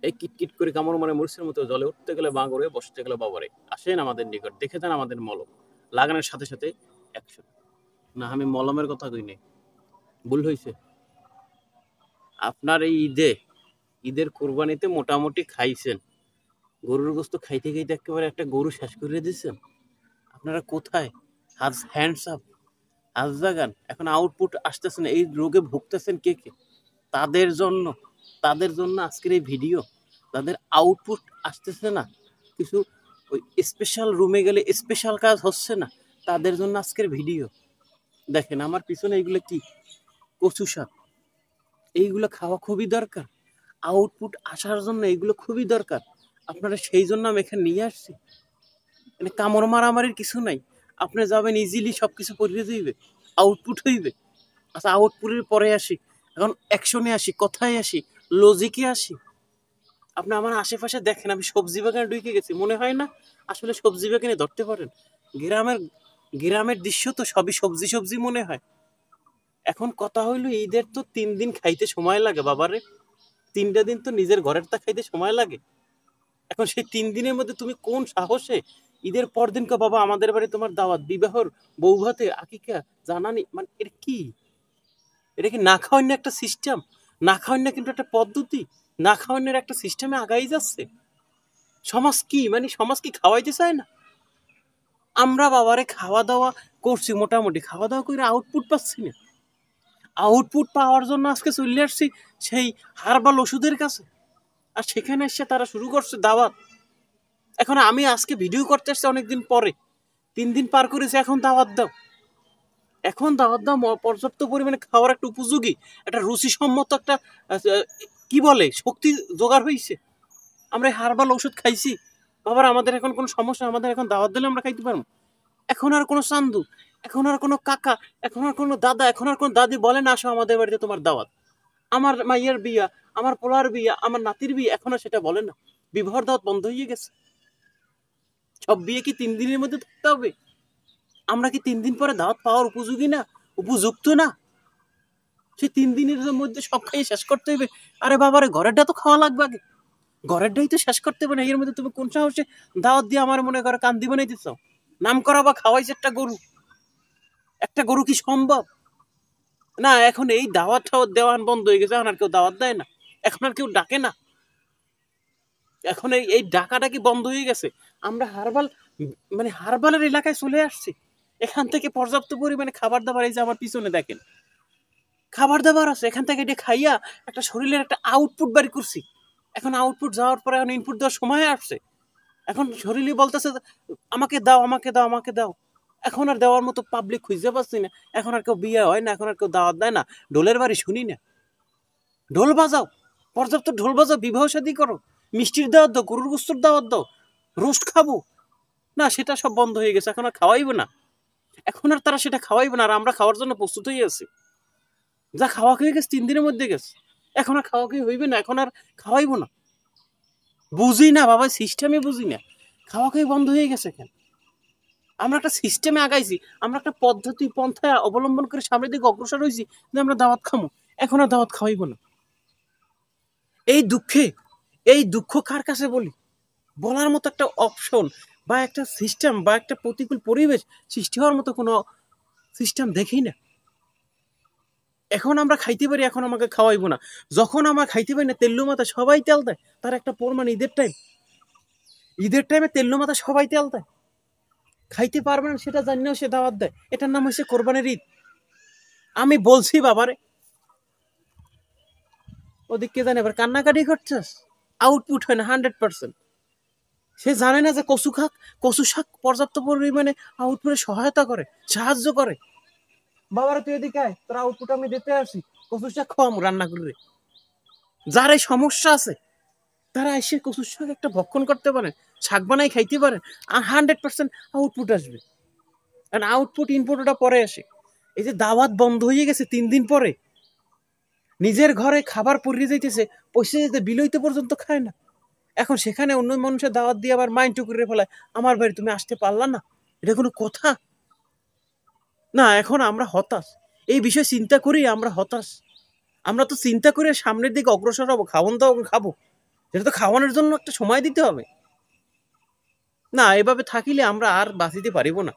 এই কিটকিট করে কামড় মানে মরিচের মতো জলে উঠতে গেলে বাঁ করে, বসতে গেলে বাবারে। আসেন আমাদের নিকট, দেখে যান আমাদের মলম। লাগানোর সাথে সাথে অ্যাকশন। না, আমি মলমের কথা কই নাই, ভুল হয়েছে। আপনার এই ঈদের কোরবানিতে মোটামুটি খাইছেন, গরুর গোস্ত খাইতে খাইতে একেবারে একটা গরু শেষ করে দিচ্ছেন। আপনারা কোথায়? হ্যান্ডস আপ, হাত জাগান। এখন আউটপুট আসতেছে না, এই রোগে ভুগতেছেন কে কে? তাদের জন্য, তাদের জন্য আজকের এই ভিডিও। তাদের আউটপুট আসতেছে না, কিছু ওই স্পেশাল রুমে গেলে স্পেশাল কাজ হচ্ছে না, তাদের জন্য আজকের ভিডিও। দেখেন আমার পিছনে এইগুলো কি, কচু শাক, এইগুলো খাওয়া খুবই দরকার। আউটপুট আসার জন্য এইগুলো খুবই দরকার। আপনারা সেই জন্য আমি এখানে নিয়ে আসছি। মানে কামড় মারামারির কিছু নাই। আপনি যাবেন ইজিলি, সব কিছু পড়িয়ে যাইবে, আউটপুট হইবে। আচ্ছা, আউটপুটের পরে আসি, এখন অ্যাকশনে আসি, কথায় আসি, লজিকে আসি। আপনি আমার আশেপাশে দেখেন, আমি সবজি বাগানে ঢুকে গেছি, মনে হয় না আসলে সবজি বাগানে ধরতে পারেন। গ্রামের গ্রামের দৃশ্য তো সবই সবজি সবজি মনে হয়। এখন কথা হইলো, ঈদের তো 3 দিন খাইতে সময় লাগে বাবারে। 3টা দিন তো নিজের ঘরের তা খাইতে সময় লাগে। এখন সেই 3 দিনের মধ্যে তুমি কোন সাহসে ঈদের পর দিন কে বাবা আমাদের বাড়ি তোমার দাওয়াত, বিবাহর, বউ ভাতে, আকিকা, জানানি, মানে এটা কি? এটা কি না খাওয়ানোর একটা সিস্টেম? না খাওয়ানোর কিন্তু একটা পদ্ধতি, না খাওয়ানোর একটা সিস্টেমে আগাই যাচ্ছে সমাজ। কি মানে সমাজ কি খাওয়াইতে চায় না? আমরা বাবারে খাওয়া দাওয়া করছি, মোটামুটি খাওয়া দাওয়া করে আউটপুট পাচ্ছি না। আউটপুট পাওয়ার জন্য আজকে চলে আসছি সেই হার্বাল ওষুধের কাছে, আর সেখানে এসে তারা শুরু করছে দাওয়াত। এখন আমি আজকে ভিডিও করতে আসছি অনেকদিন পরে, 3 দিন পার করেছে, এখন দাওয়াত দাও, এখন দাওয়াত দাও। পর্যাপ্ত পরিমাণে খাওয়ার একটা উপযোগী, একটা রুচিসম্মত একটা কি বলে শক্তি জোগাড় হয়েছে। আমরা হার্বাল ওষুধ খাইছি বাবার, আমাদের এখন কোনো সমস্যা, আমাদের এখন দাওয়াত দিলে আমরা খাইতে পারবো। এখন আর কোনো চান্দু, এখন আর কোনো কাকা, এখন আর কোনো দাদা, এখন আর কোনো দাদি বলে না আসো আমাদের বাড়িতে তোমার দাওয়াত। আমার মাইয়ের বিয়া, আমার পোলার বিয়া, আমার নাতির বিয়ে, এখন আর সেটা বলে না। বিবাহর দাওয়াত বন্ধ হয়ে গেছে। সব বিয়ে কি 3 দিনের মধ্যে থাকতে হবে? আমরা কি 3 দিন পরে দাওয়াত পাওয়ার উপযোগী না, উপযুক্ত না? সেই 3 দিনের মধ্যে সব খাইয়ে শেষ করতে হবে। আরে বাবারে, ঘরেরটা তো খাওয়া লাগবে আগে, ঘরেরটাই তো শেষ করতে হবে না। এর মধ্যে তুমি কোন সাহসে দাওয়াত দিয়ে আমার মনে করো কান্দি বানাই দিচ্ছ? নাম করা বা খাওয়াইছে একটা গরু, একটা গরু কি সম্ভব? না, এখন এই দাওয়াত টাওয়াত দেওয়া বন্ধ হয়ে গেছে, এখন আর কেউ দাওয়াত দেয় না, এখন আর কেউ ডাকে না। এখন এই এই ডাকাটা কি বন্ধ হয়ে গেছে? আমরা হারবাল, মানে হারবালের এলাকায় চলে আসছি। এখান থেকে পর্যাপ্ত পরিমাণে খাবার দাবার, এই যে আমার পিছনে দেখেন খাবার দাবার আছে, এখান থেকে এটা খাইয়া একটা শরীরের একটা আউটপুট বাড়ি করছি। এখন আউটপুট যাওয়ার পরে এখন ইনপুট দেওয়ার সময় আসছে। এখন শরীরই বলতেছে আমাকে দাও, আমাকে দাও, আমাকে দাও। এখন আর দেওয়ার মতো পাবলিক খুঁজতে পাচ্ছি না। এখন আর কেউ বিয়ে হয় না, এখন আর কেউ দাওয়াত দেয় না, ঢোলের বাড়ি শুনি না। ঢোল বাজাও, পর্যাপ্ত ঢোল বাজাও, বিবাহ শাদী করো, মিষ্টির দাওয়াত দাও, গরুর গোস্তের দাওয়াত দাও, রোস্ট খাবো। না, সেটা সব বন্ধ হয়ে গেছে, এখন আর খাওয়াইবে না। এখন আর তারা সেটা খাওয়াইবে না, আর আমরা খাওয়ার জন্য প্রস্তুত হয়ে আছি। যা খাওয়া হয়ে গেছে 3 দিনের মধ্যে গেছে, এখন আর খাওয়া খেয়ে হইবে না, এখন আর খাওয়াইবো না। বুঝি না বাবা, সিস্টেমে বুঝি না, খাওয়া খেয়ে বন্ধ হয়ে গেছে কেন? আমরা একটা সিস্টেমে আগাইছি, আমরা একটা পদ্ধতি পন্থা অবলম্বন করে সামনের দিকে অগ্রসর হয়েছি যে আমরা দাওয়াত খামো, এখন আর দাওয়াত খাওয়াইবো না। এই দুঃখে, এই দুঃখ কার কাছে বলি? বলার মতো একটা অপশন বা একটা সিস্টেম বা একটা প্রতিকূল পরিবেশ সৃষ্টি হওয়ার মতো কোনো সিস্টেম দেখি না। এখন আমরা খাইতে পারি, এখন আমাকে খাওয়াইবো না। যখন আমরা খাইতে পারি না, তেল্লু মাথা সবাই তেল দেয়, তার একটা প্রমাণ ঈদের টাইম। ঈদের টাইমে তেল্লু মাথা সবাই তেল দেয়, খাইতে পারবে না সেটা জানিয়েও সে দাওয়াত দেয়। এটার নাম হচ্ছে কোরবানির ঈদ। আমি বলছি বাবারে, ওদিক কে জানে এবার কান্নাকাটি করছিস, আউটপুট হয় না 100%। সে জানে না যে কচু শাক পর্যাপ্ত পরিমাণে আউটপুটে সহায়তা করে, সাহায্য করে। বাবারা তুই এদিকে আয়, তোর আউটপুট আমি দিতে আসি, কচু শাক খাওয়াম রান্না করে। যার এই সমস্যা আছে তারা এসে কচুর শাক একটা ভক্ষণ করতে পারেন, শাক বানাই খাইতে পারেন, আর 100% আউটপুট আসবে। কারণ আউটপুট ইনপুট ওটা পরে আসে। এই যে দাওয়াত বন্ধ হয়ে গেছে 3 দিন পরে, নিজের ঘরে খাবার পরিয়ে যাইতেছে, পয়সা যেতে বিলইতে পর্যন্ত খায় না। এখন সেখানে অন্য মানুষের দাওয়াত দিয়ে আবার মাইন্ড করে ফেলায়, আমার বাড়ি তুমি আসতে পারলা না, এটা কোনো কথা? না, এখন আমরা হতাশ, এই বিষয়ে চিন্তা করি আমরা হতাশ। আমরা তো চিন্তা করে সামনের দিকে অগ্রসর হবো, খাওয়ান দাওয়া খাবো, সেটা তো খাওয়ানোর জন্য একটা সময় দিতে হবে। না, এভাবে থাকিলে আমরা আর বাঁচিতে পারিব না।